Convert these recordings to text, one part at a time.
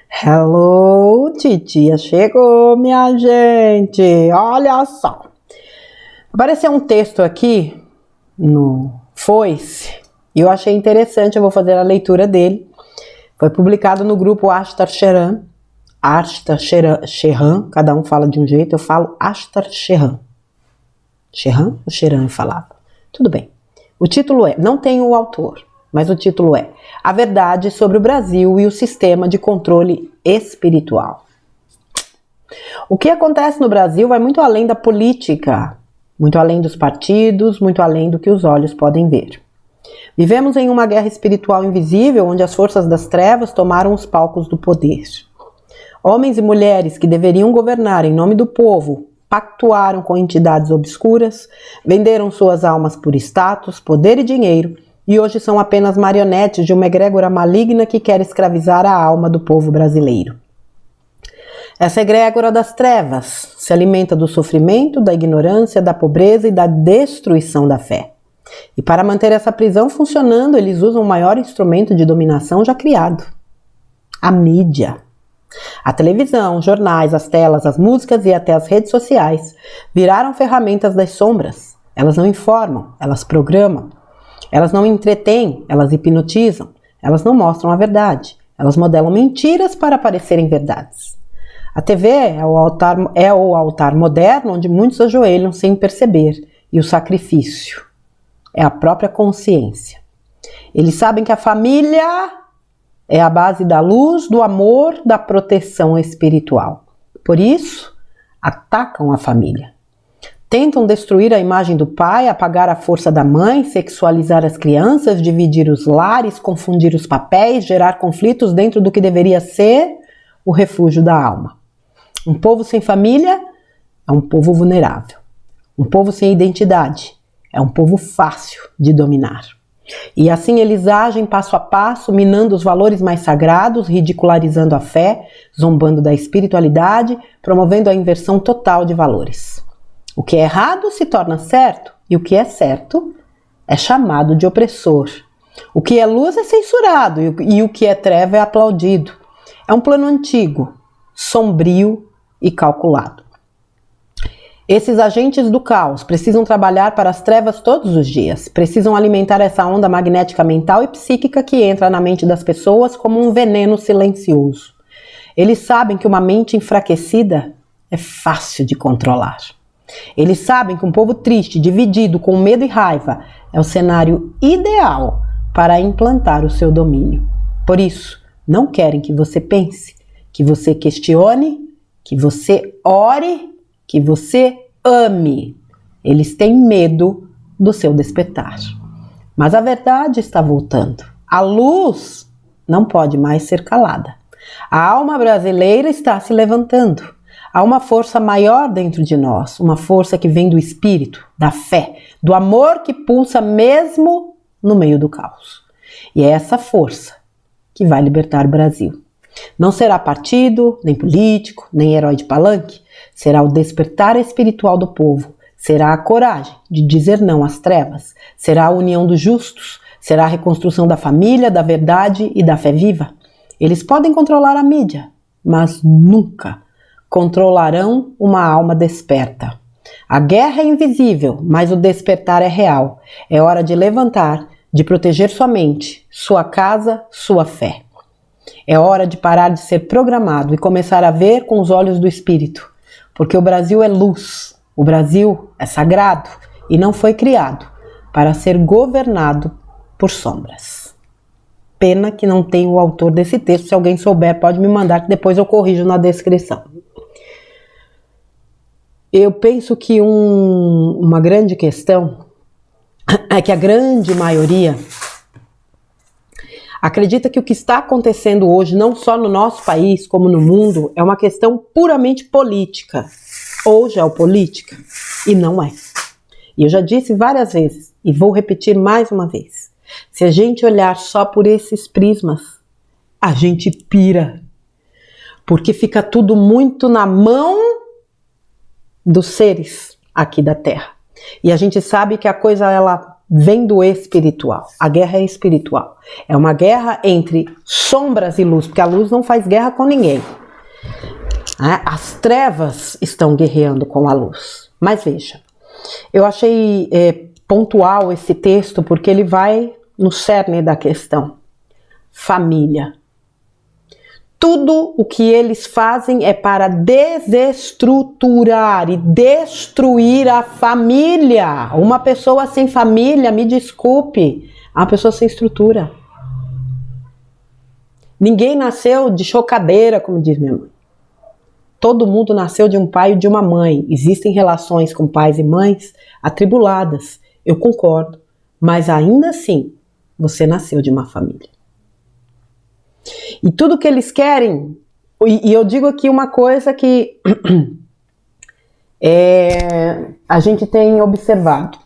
Hello, titia chegou, minha gente, olha só. Apareceu um texto aqui no Foice e eu achei interessante, eu vou fazer a leitura dele. Foi publicado no grupo Ashtar Sheran, cada um fala de um jeito, eu falo Ashtar Sheran. Sheran ou Sheran eu falava? Tudo bem. O título não tem o autor, mas o título é A Verdade sobre o Brasil e o Sistema de Controle Espiritual. O que acontece no Brasil vai muito além da política, muito além dos partidos, muito além do que os olhos podem ver. Vivemos em uma guerra espiritual invisível onde as forças das trevas tomaram os palcos do poder. Homens e mulheres que deveriam governar em nome do povo pactuaram com entidades obscuras, venderam suas almas por status, poder e dinheiro e hoje são apenas marionetes de uma egrégora maligna que quer escravizar a alma do povo brasileiro. Essa egrégora das trevas se alimenta do sofrimento, da ignorância, da pobreza e da destruição da fé. E para manter essa prisão funcionando, eles usam o maior instrumento de dominação já criado: a mídia. A televisão, os jornais, as telas, as músicas e até as redes sociais viraram ferramentas das sombras. Elas não informam, elas programam. Elas não entretêm, elas hipnotizam. Elas não mostram a verdade. Elas modelam mentiras para parecerem verdades. A TV é o altar moderno onde muitos ajoelham sem perceber. E o sacrifício é a própria consciência. Eles sabem que a família é a base da luz, do amor, da proteção espiritual. Por isso, atacam a família. Tentam destruir a imagem do pai, apagar a força da mãe, sexualizar as crianças, dividir os lares, confundir os papéis, gerar conflitos dentro do que deveria ser o refúgio da alma. Um povo sem família é um povo vulnerável. Um povo sem identidade é um povo fácil de dominar. E assim eles agem passo a passo, minando os valores mais sagrados, ridicularizando a fé, zombando da espiritualidade, promovendo a inversão total de valores. O que é errado se torna certo, e o que é certo é chamado de opressor. O que é luz é censurado, e o que é treva é aplaudido. É um plano antigo, sombrio e calculado. Esses agentes do caos precisam trabalhar para as trevas todos os dias, precisam alimentar essa onda magnética mental e psíquica que entra na mente das pessoas como um veneno silencioso. Eles sabem que uma mente enfraquecida é fácil de controlar. Eles sabem que um povo triste, dividido, com medo e raiva, é o cenário ideal para implantar o seu domínio. Por isso, não querem que você pense, que você questione, que você ore, que você ame. Eles têm medo do seu despertar. Mas a verdade está voltando. A luz não pode mais ser calada. A alma brasileira está se levantando. Há uma força maior dentro de nós, uma força que vem do espírito, da fé, do amor que pulsa mesmo no meio do caos. E é essa força que vai libertar o Brasil. Não será partido, nem político, nem herói de palanque. Será o despertar espiritual do povo. Será a coragem de dizer não às trevas. Será a união dos justos. Será a reconstrução da família, da verdade e da fé viva. Eles podem controlar a mídia, mas nunca controlarão uma alma desperta. A guerra é invisível, mas o despertar é real. É hora de levantar, de proteger sua mente, sua casa, sua fé. É hora de parar de ser programado e começar a ver com os olhos do espírito, porque o Brasil é luz, o Brasil é sagrado e não foi criado para ser governado por sombras. Pena que não tem o autor desse texto, se alguém souber pode me mandar que depois eu corrijo na descrição. Eu penso que uma grande questão é que a grande maioria acredita que o que está acontecendo hoje, não só no nosso país, como no mundo, é uma questão puramente política ou geopolítica, e não é. E eu já disse várias vezes, e vou repetir mais uma vez, se a gente olhar só por esses prismas, a gente pira, porque fica tudo muito na mão dos seres aqui da Terra. E a gente sabe que a coisa, ela vem do espiritual. A guerra é espiritual. É uma guerra entre sombras e luz, porque a luz não faz guerra com ninguém. As trevas estão guerreando com a luz. Mas veja, eu achei pontual esse texto porque ele vai no cerne da questão. Família. Tudo o que eles fazem é para desestruturar e destruir a família. Uma pessoa sem família, me desculpe, é uma pessoa sem estrutura. Ninguém nasceu de chocadeira, como diz minha mãe. Todo mundo nasceu de um pai e de uma mãe. Existem relações com pais e mães atribuladas, eu concordo. Mas ainda assim, você nasceu de uma família. E tudo que eles querem, e eu digo aqui uma coisa que a gente tem observado.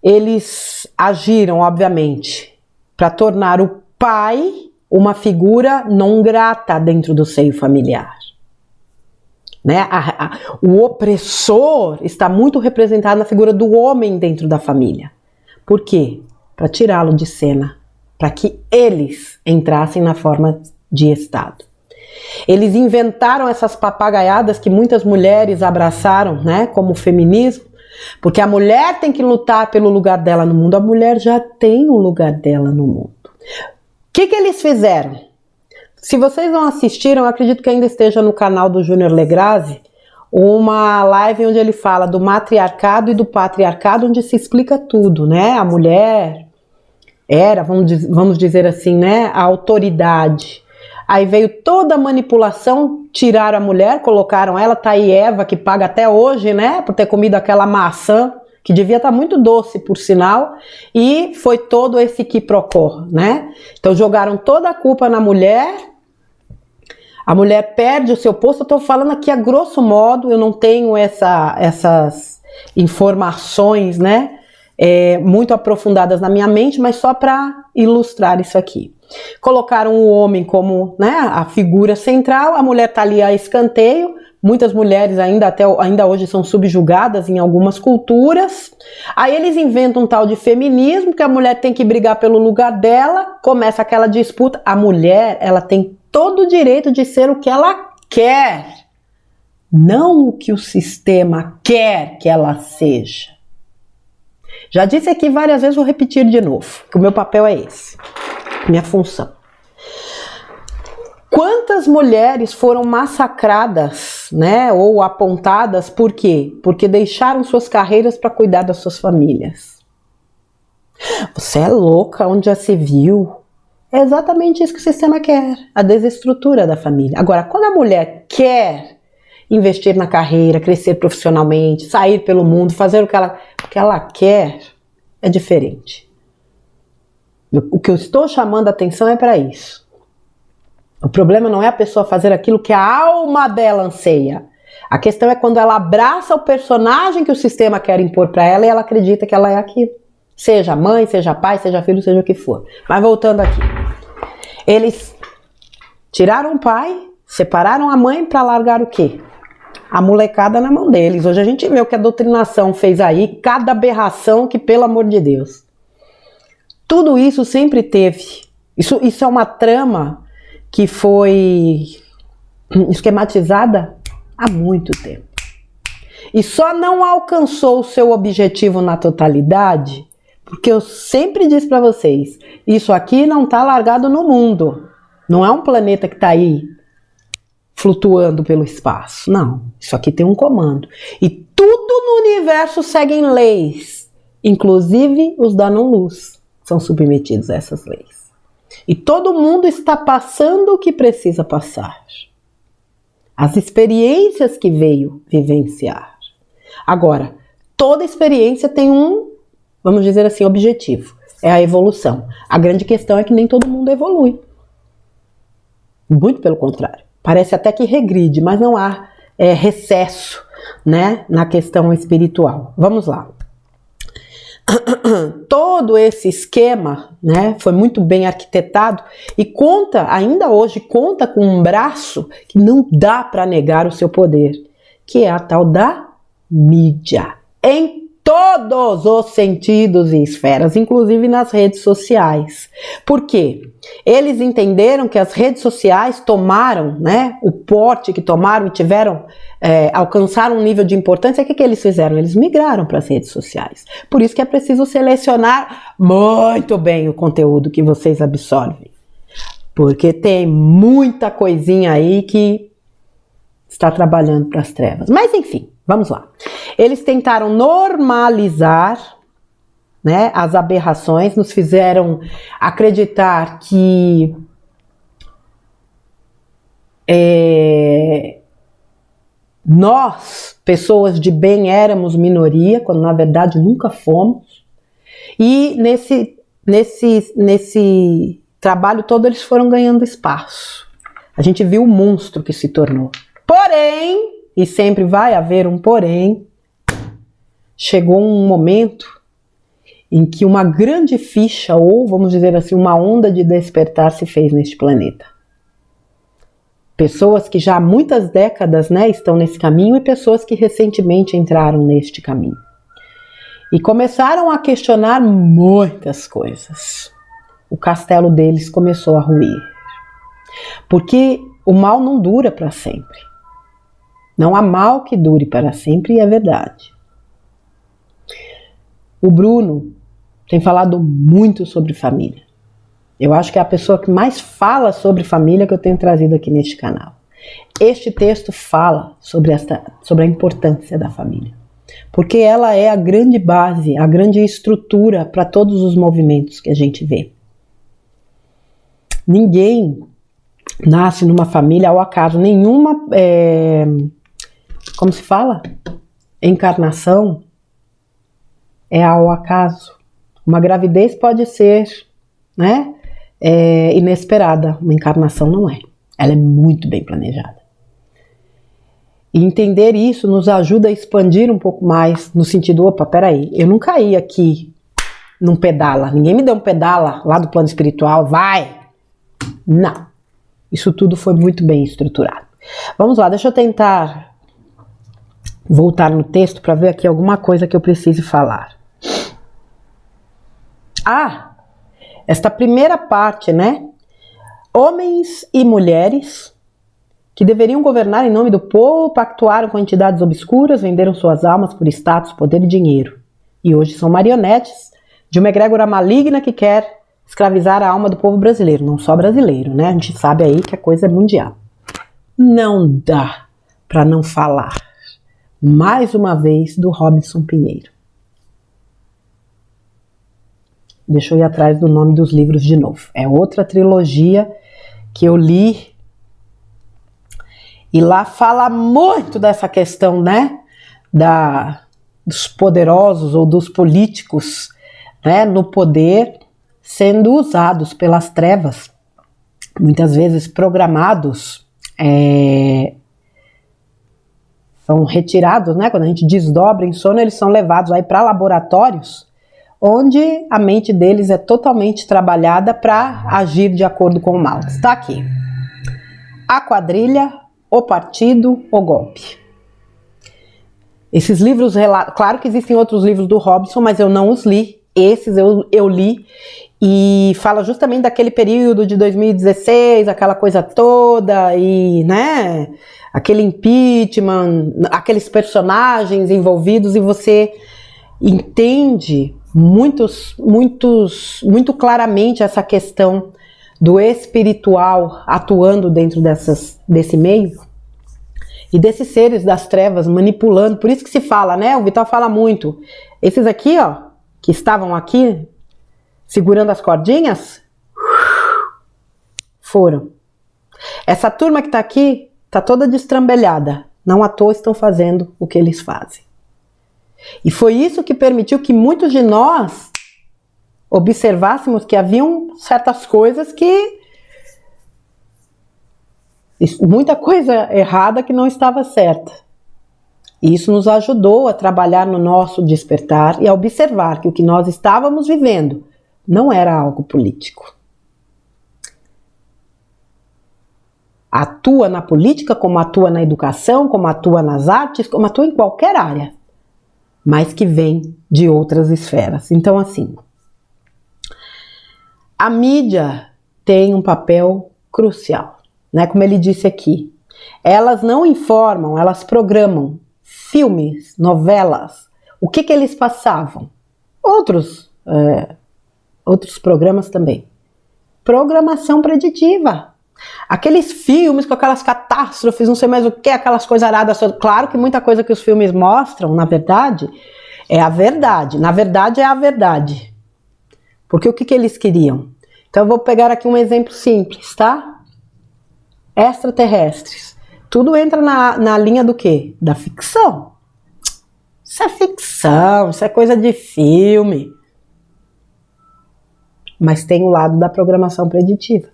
Eles agiram, obviamente, para tornar o pai uma figura não grata dentro do seio familiar. Né? O opressor está muito representado na figura do homem dentro da família. Por quê? Para tirá-lo de cena. Para que eles entrassem na forma de Estado. Eles inventaram essas papagaiadas que muitas mulheres abraçaram, né, como o feminismo, porque a mulher tem que lutar pelo lugar dela no mundo. A mulher já tem um lugar dela no mundo. O que eles fizeram? Se vocês não assistiram, eu acredito que ainda esteja no canal do Júnior Legrazi, uma live onde ele fala do matriarcado e do patriarcado, onde se explica tudo, né? A mulher era, vamos dizer assim, né, a autoridade. Aí veio toda a manipulação, tiraram a mulher, colocaram ela, tá aí Eva, que paga até hoje, né, por ter comido aquela maçã, que devia estar muito doce, por sinal, e foi todo esse quiprocó, né? Então jogaram toda a culpa na mulher, a mulher perde o seu posto. Eu tô falando aqui a grosso modo, eu não tenho essas informações, né, muito aprofundadas na minha mente, mas só para ilustrar isso aqui. Colocaram o homem como, né, a figura central, a mulher tá ali a escanteio. Muitas mulheres ainda hoje são subjugadas em algumas culturas. Aí eles inventam um tal de feminismo, que a mulher tem que brigar pelo lugar dela, começa aquela disputa. A mulher, ela tem todo o direito de ser o que ela quer, não o que o sistema quer que ela seja. Já disse aqui várias vezes, vou repetir de novo, que o meu papel é esse, minha função. Quantas mulheres foram massacradas, né, ou apontadas, por quê? Porque deixaram suas carreiras para cuidar das suas famílias. Você é louca, onde já se viu? É exatamente isso que o sistema quer, a desestrutura da família. Agora, quando a mulher quer investir na carreira, crescer profissionalmente, sair pelo mundo, fazer o que ela quer, é diferente. O que eu estou chamando a atenção é para isso. O problema não é a pessoa fazer aquilo que a alma dela anseia. A questão é quando ela abraça o personagem que o sistema quer impor para ela e ela acredita que ela é aquilo. Seja mãe, seja pai, seja filho, seja o que for. Mas voltando aqui. Eles tiraram o pai, separaram a mãe para largar o quê? A molecada na mão deles. Hoje a gente vê o que a doutrinação fez aí, cada aberração que, pelo amor de Deus. Tudo isso sempre teve. Isso é uma trama que foi esquematizada há muito tempo. E só não alcançou o seu objetivo na totalidade, porque eu sempre disse para vocês, isso aqui não está largado no mundo. Não é um planeta que está aí flutuando pelo espaço. Não, isso aqui tem um comando. E tudo no universo segue leis, inclusive os da não-luz são submetidos a essas leis. E todo mundo está passando o que precisa passar. As experiências que veio vivenciar. Agora, toda experiência tem um, vamos dizer assim, objetivo. É a evolução. A grande questão é que nem todo mundo evolui. Muito pelo contrário. Parece até que regride, mas não há recesso, né, na questão espiritual. Vamos lá. Todo esse esquema, né, foi muito bem arquitetado e ainda hoje conta com um braço que não dá para negar o seu poder, que é a tal da mídia. Em todos os sentidos e esferas, inclusive nas redes sociais. Por quê? Eles entenderam que as redes sociais tomaram, né, o porte que tomaram e tiveram, alcançaram um nível de importância. O que eles fizeram? Eles migraram para as redes sociais. Por isso que é preciso selecionar muito bem o conteúdo que vocês absorvem. Porque tem muita coisinha aí que está trabalhando para as trevas. Mas enfim, vamos lá. Eles tentaram normalizar, né, as aberrações, nos fizeram acreditar que nós, pessoas de bem, éramos minoria, quando na verdade nunca fomos. E nesse trabalho todo eles foram ganhando espaço. A gente viu o monstro que se tornou. Porém, e sempre vai haver um porém, chegou um momento em que uma grande ficha, ou vamos dizer assim, uma onda de despertar se fez neste planeta. Pessoas que já há muitas décadas, né, estão nesse caminho, e pessoas que recentemente entraram neste caminho. E começaram a questionar muitas coisas. O castelo deles começou a ruir. Porque o mal não dura para sempre. Não há mal que dure para sempre, e é verdade. O Bruno tem falado muito sobre família. Eu acho que é a pessoa que mais fala sobre família que eu tenho trazido aqui neste canal. Este texto fala sobre a importância da família. Porque ela é a grande base, a grande estrutura para todos os movimentos que a gente vê. Ninguém nasce numa família ao acaso. Nenhuma, como se fala? Encarnação é ao acaso. Uma gravidez pode ser, né, inesperada. Uma encarnação não é. Ela é muito bem planejada. E entender isso nos ajuda a expandir um pouco mais no sentido, opa, peraí, eu não caí aqui num pedala. Ninguém me deu um pedala lá do plano espiritual, vai! Não. Isso tudo foi muito bem estruturado. Vamos lá, deixa eu tentar voltar no texto para ver aqui alguma coisa que eu precise falar. Esta primeira parte, né? Homens e mulheres que deveriam governar em nome do povo, pactuaram com entidades obscuras, venderam suas almas por status, poder e dinheiro. E hoje são marionetes de uma egrégora maligna que quer escravizar a alma do povo brasileiro. Não só brasileiro, né? A gente sabe aí que a coisa é mundial. Não dá para não falar, mais uma vez, do Robson Pinheiro. Deixa eu ir atrás do nome dos livros de novo. É outra trilogia que eu li. E lá fala muito dessa questão, né, dos poderosos ou dos políticos, né, no poder, sendo usados pelas trevas, muitas vezes programados, são retirados, né, quando a gente desdobra em sono, eles são levados aí para laboratórios, onde a mente deles é totalmente trabalhada para agir de acordo com o mal. Está aqui. A quadrilha, o partido, o golpe. Esses livros, claro que existem outros livros do Robson, mas eu não os li. Esses eu li, e fala justamente daquele período de 2016, aquela coisa toda, e, né, aquele impeachment, aqueles personagens envolvidos, e você entende muito claramente essa questão do espiritual atuando dentro desse meio, e desses seres das trevas manipulando. Por isso que se fala, né? O Vital fala muito. Esses aqui, ó, que estavam aqui segurando as cordinhas, foram. Essa turma que tá aqui tá toda destrambelhada. Não à toa estão fazendo o que eles fazem. E foi isso que permitiu que muitos de nós observássemos que haviam certas coisas que... muita coisa errada que não estava certa. E isso nos ajudou a trabalhar no nosso despertar e a observar que o que nós estávamos vivendo não era algo político. Atua na política, como atua na educação, como atua nas artes, como atua em qualquer área. mas que vem de outras esferas. Então, assim, a mídia tem um papel crucial, né? Como ele disse aqui, elas não informam, elas programam filmes, novelas. O que eles passavam? Outros programas também. Programação preditiva. Aqueles filmes com aquelas catástrofes, não sei mais o que, aquelas coisas aradas. Claro que muita coisa que os filmes mostram, na verdade, é a verdade. Na verdade, é a verdade. Porque o que eles queriam? Então eu vou pegar aqui um exemplo simples, tá? Extraterrestres. Tudo entra na linha do quê? Da ficção. Isso é ficção, isso é coisa de filme. Mas tem o lado da programação preditiva,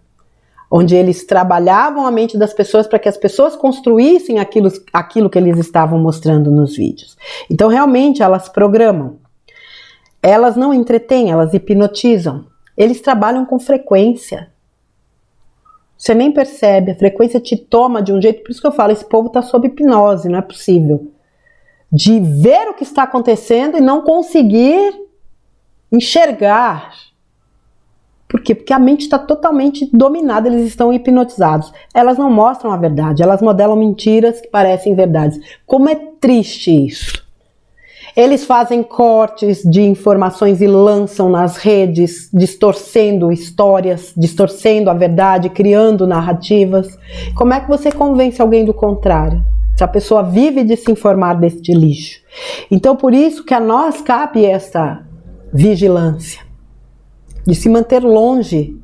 onde eles trabalhavam a mente das pessoas para que as pessoas construíssem aquilo que eles estavam mostrando nos vídeos. Então, realmente, elas programam. Elas não entretêm, elas hipnotizam. Eles trabalham com frequência. Você nem percebe, a frequência te toma de um jeito, por isso que eu falo, esse povo está sob hipnose, não é possível. De ver o que está acontecendo e não conseguir enxergar. Por quê? Porque a mente está totalmente dominada, eles estão hipnotizados. Elas não mostram a verdade, elas modelam mentiras que parecem verdades. Como é triste isso. Eles fazem cortes de informações e lançam nas redes, distorcendo histórias, distorcendo a verdade, criando narrativas. Como é que você convence alguém do contrário? Se a pessoa vive de se informar deste lixo. Então, por isso que a nós cabe esta vigilância, de se manter longe,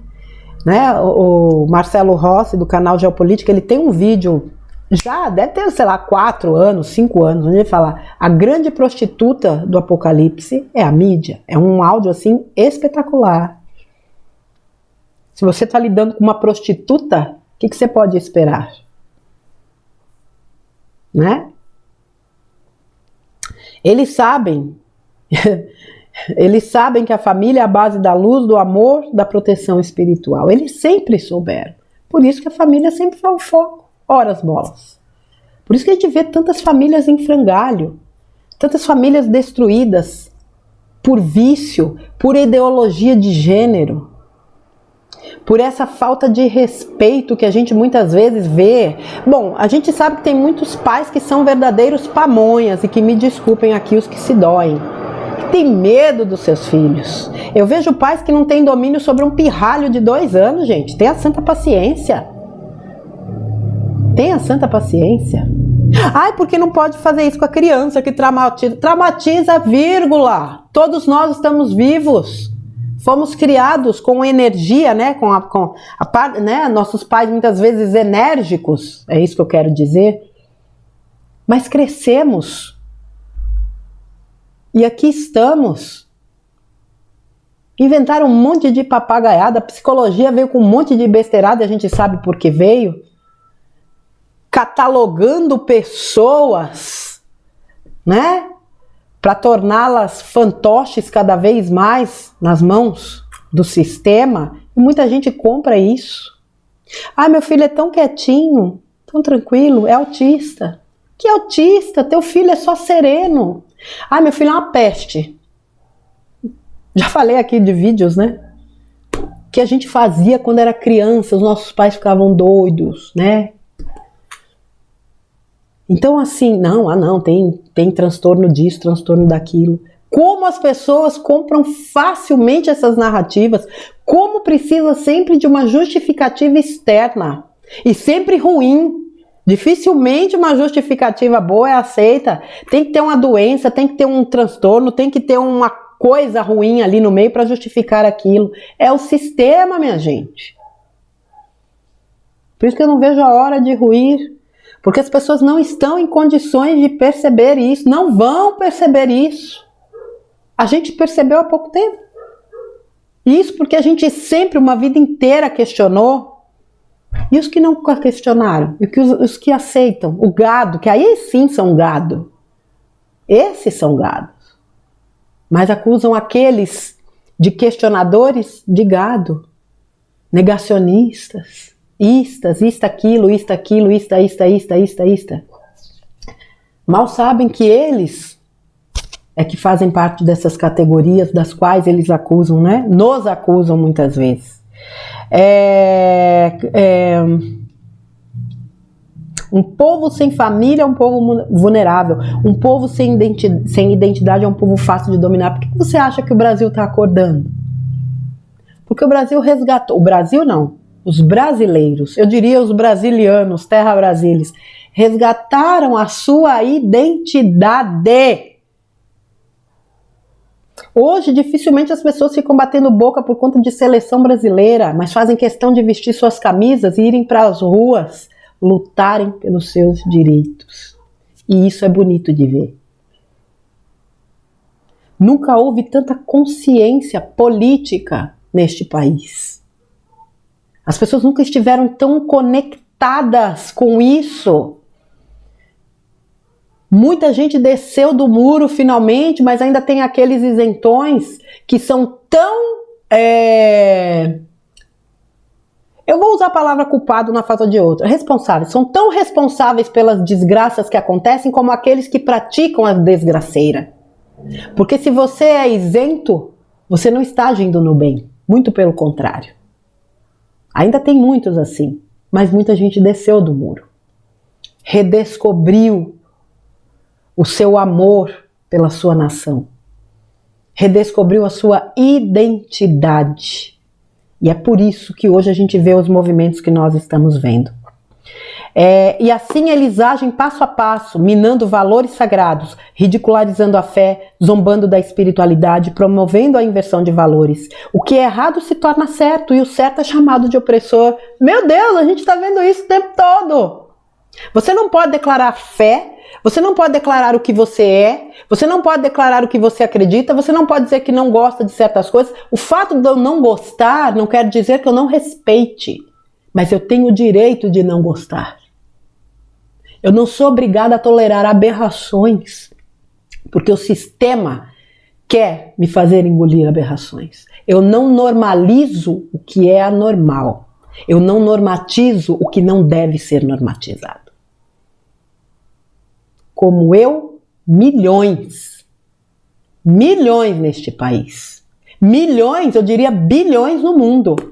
né? O Marcelo Rossi, do canal Geopolítica, ele tem um vídeo, já deve ter, sei lá, 4 anos, 5 anos, onde ele fala, a grande prostituta do apocalipse é a mídia. É um áudio, assim, espetacular. Se você está lidando com uma prostituta, o que você pode esperar? Né? Eles sabem que a família é a base da luz, do amor, da proteção espiritual. Eles sempre souberam. Por isso que a família sempre foi o foco. Ora as bolas. Por isso que a gente vê tantas famílias em frangalho, tantas famílias destruídas por vício, por ideologia de gênero, por essa falta de respeito que a gente muitas vezes vê. Bom, a gente sabe que tem muitos pais que são verdadeiros pamonhas, e que me desculpem aqui os que se doem, que tem medo dos seus filhos. Eu vejo pais que não têm domínio sobre um pirralho de 2 anos, gente. Tenha santa paciência. Tenha santa paciência. Ai, porque não pode fazer isso com a criança que traumatiza? Traumatiza, vírgula. Todos nós estamos vivos. Fomos criados com energia, né? Né? Nossos pais muitas vezes enérgicos, é isso que eu quero dizer. Mas crescemos. E aqui estamos. Inventaram um monte de papagaiada, a psicologia veio com um monte de besteirada, e a gente sabe por que veio. Catalogando pessoas, né? Para torná-las fantoches cada vez mais nas mãos do sistema. E muita gente compra isso. Ah, meu filho é tão quietinho, tão tranquilo, é autista. Que autista? Teu filho é só sereno. Ah, meu filho é uma peste. Já falei aqui de vídeos, né? Que a gente fazia quando era criança, os nossos pais ficavam doidos, né? Então assim, não, tem transtorno disso, transtorno daquilo. Como as pessoas compram facilmente essas narrativas, como precisa sempre de uma justificativa externa, e sempre ruim. Dificilmente uma justificativa boa é aceita. Tem que ter uma doença, tem que ter um transtorno, tem que ter uma coisa ruim ali no meio para justificar aquilo. É o sistema, minha gente. Por isso que eu não vejo a hora de ruir. Porque as pessoas não estão em condições de perceber isso, não vão perceber isso. A gente percebeu há pouco tempo. Isso porque a gente sempre, uma vida inteira, questionou. E os que não questionaram? E os que aceitam? O gado, que aí sim são gado. Esses são gados. Mas acusam aqueles de questionadores de gado. Negacionistas. Isto, aquilo. Mal sabem que eles é que fazem parte dessas categorias das quais eles acusam, né? Nos acusam muitas vezes. Um povo sem família é um povo vulnerável. Um povo sem identidade é um povo fácil de dominar. Por que você acha que o Brasil está acordando? Porque o Brasil resgatou... O Brasil não. Os brasileiros, eu diria os brasilianos, terra brasilis, resgataram a sua identidade. Hoje, dificilmente as pessoas ficam batendo boca por conta de seleção brasileira, mas fazem questão de vestir suas camisas e irem para as ruas lutarem pelos seus direitos. E isso é bonito de ver. Nunca houve tanta consciência política neste país. As pessoas nunca estiveram tão conectadas com isso. Muita gente desceu do muro finalmente, mas ainda tem aqueles isentões que são tão... Eu vou usar a palavra culpado na falta de outra. Responsáveis. São tão responsáveis pelas desgraças que acontecem como aqueles que praticam a desgraceira. Porque se você é isento, você não está agindo no bem. Muito pelo contrário. Ainda tem muitos assim, mas muita gente desceu do muro. Redescobriu o seu amor pela sua nação. Redescobriu a sua identidade. E é por isso que hoje a gente vê os movimentos que nós estamos vendo. E assim eles agem passo a passo, minando valores sagrados, ridicularizando a fé, zombando da espiritualidade, promovendo a inversão de valores. O que é errado se torna certo e o certo é chamado de opressor. Meu Deus, a gente está vendo isso o tempo todo. Você não pode declarar fé, você não pode declarar o que você é, você não pode declarar o que você acredita, você não pode dizer que não gosta de certas coisas. O fato de eu não gostar não quer dizer que eu não respeite, mas eu tenho o direito de não gostar. Eu não sou obrigada a tolerar aberrações, porque o sistema quer me fazer engolir aberrações. Eu não normalizo o que é anormal. Eu não normatizo o que não deve ser normatizado. Como eu, milhões. Milhões neste país. Milhões, eu diria bilhões no mundo.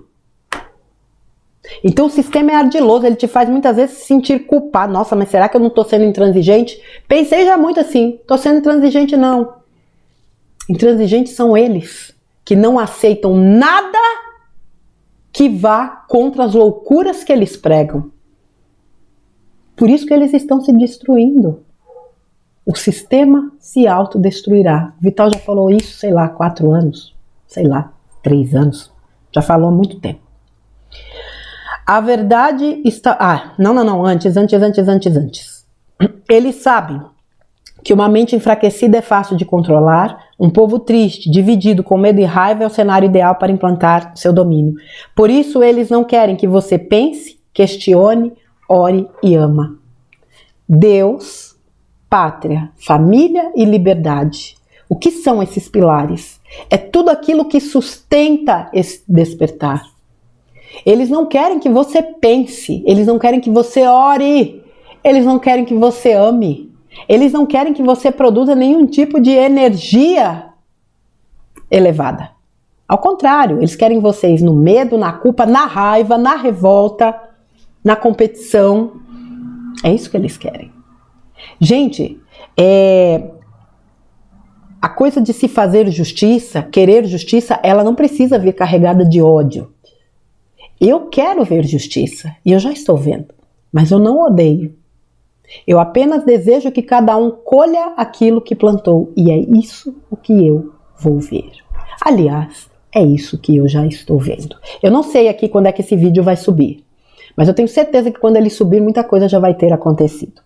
Então o sistema é ardiloso, ele te faz muitas vezes se sentir culpado. Nossa, mas será que eu não estou sendo intransigente? Pensei já muito assim, estou sendo intransigente não. Intransigentes são eles, que não aceitam nada que vá contra as loucuras que eles pregam. Por isso que eles estão se destruindo. O sistema se autodestruirá. O Vital já falou isso, sei lá, 4 anos, sei lá, 3 anos. Já falou há muito tempo. A verdade está... Antes. Eles sabem que uma mente enfraquecida é fácil de controlar, um povo triste, dividido, com medo e raiva é o cenário ideal para implantar seu domínio. Por isso eles não querem que você pense, questione, ore e ama. Deus, pátria, família e liberdade. O que são esses pilares? É tudo aquilo que sustenta esse despertar. Eles não querem que você pense, eles não querem que você ore, eles não querem que você ame, eles não querem que você produza nenhum tipo de energia elevada. Ao contrário, eles querem vocês no medo, na culpa, na raiva, na revolta, na competição. É isso que eles querem. Gente, a coisa de se fazer justiça, querer justiça, ela não precisa vir carregada de ódio. Eu quero ver justiça, e eu já estou vendo, mas eu não odeio. Eu apenas desejo que cada um colha aquilo que plantou, e é isso o que eu vou ver. Aliás, é isso que eu já estou vendo. Eu não sei aqui quando é que esse vídeo vai subir, mas eu tenho certeza que quando ele subir, muita coisa já vai ter acontecido.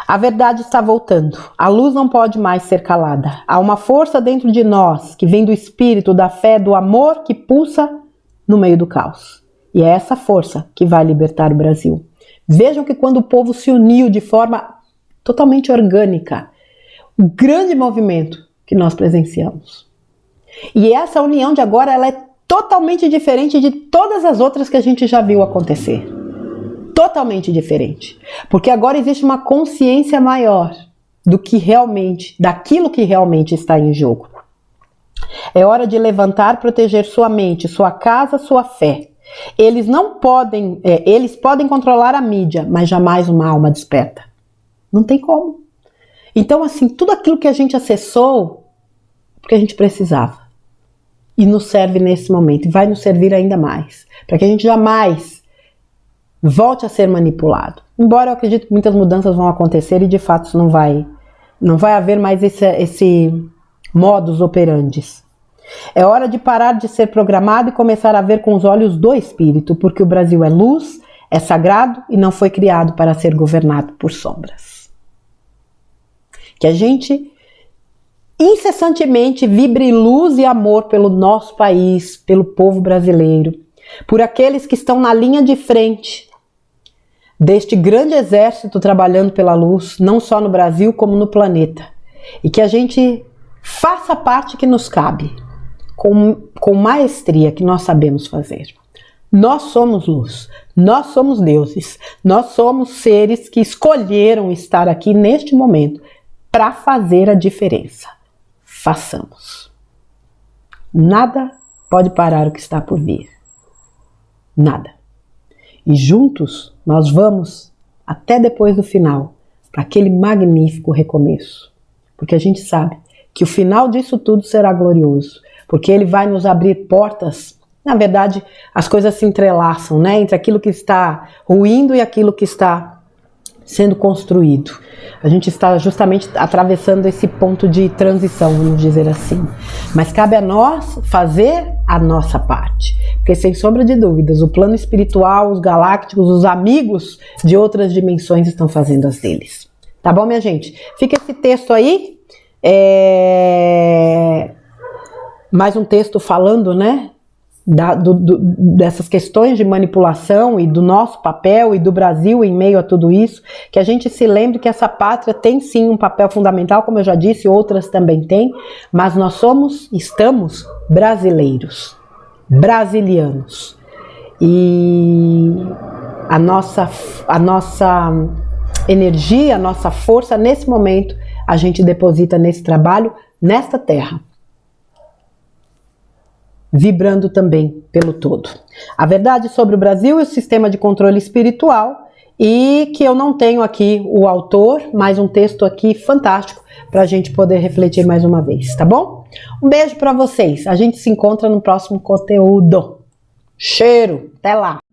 A verdade está voltando. A luz não pode mais ser calada. Há uma força dentro de nós, que vem do espírito, da fé, do amor, que pulsa no meio do caos. E é essa força que vai libertar o Brasil. Vejam que quando o povo se uniu de forma totalmente orgânica, o grande movimento que nós presenciamos. E essa união de agora, ela é totalmente diferente de todas as outras que a gente já viu acontecer. Totalmente diferente. Porque agora existe uma consciência maior daquilo que realmente está em jogo. É hora de levantar, proteger sua mente, sua casa, sua fé. Eles podem controlar a mídia, mas jamais uma alma desperta. Não tem como. Então, assim, tudo aquilo que a gente acessou, porque a gente precisava. E nos serve nesse momento, e vai nos servir ainda mais. Para que a gente jamais volte a ser manipulado. Embora eu acredite que muitas mudanças vão acontecer e de fato isso não vai haver mais esse modus operandi. É hora de parar de ser programado e começar a ver com os olhos do Espírito, porque o Brasil é luz, é sagrado e não foi criado para ser governado por sombras. Que a gente incessantemente vibre luz e amor pelo nosso país, pelo povo brasileiro, por aqueles que estão na linha de frente deste grande exército trabalhando pela luz, não só no Brasil como no planeta. E que a gente faça a parte que nos cabe, com maestria que nós sabemos fazer. Nós somos luz, nós somos deuses, nós somos seres que escolheram estar aqui neste momento para fazer a diferença. Façamos. Nada pode parar o que está por vir. Nada. E juntos nós vamos até depois do final, para aquele magnífico recomeço. Porque a gente sabe que o final disso tudo será glorioso. Porque ele vai nos abrir portas. Na verdade, as coisas se entrelaçam, né? Entre aquilo que está ruindo e aquilo que está sendo construído. A gente está justamente atravessando esse ponto de transição, vamos dizer assim. Mas cabe a nós fazer a nossa parte. Porque, sem sombra de dúvidas, o plano espiritual, os galácticos, os amigos de outras dimensões estão fazendo as deles. Tá bom, minha gente? Fica esse texto aí. Mais um texto falando, né? Dessas questões de manipulação e do nosso papel e do Brasil em meio a tudo isso, que a gente se lembre que essa pátria tem sim um papel fundamental, como eu já disse, outras também têm, mas nós estamos brasileiros, brasilianos, e a nossa energia, a nossa força nesse momento a gente deposita nesse trabalho, nesta terra, vibrando também pelo todo. A verdade sobre o Brasil e o sistema de controle espiritual, e que eu não tenho aqui o autor, mas um texto aqui fantástico para a gente poder refletir mais uma vez, tá bom? Um beijo para vocês, a gente se encontra no próximo conteúdo. Cheiro, até lá!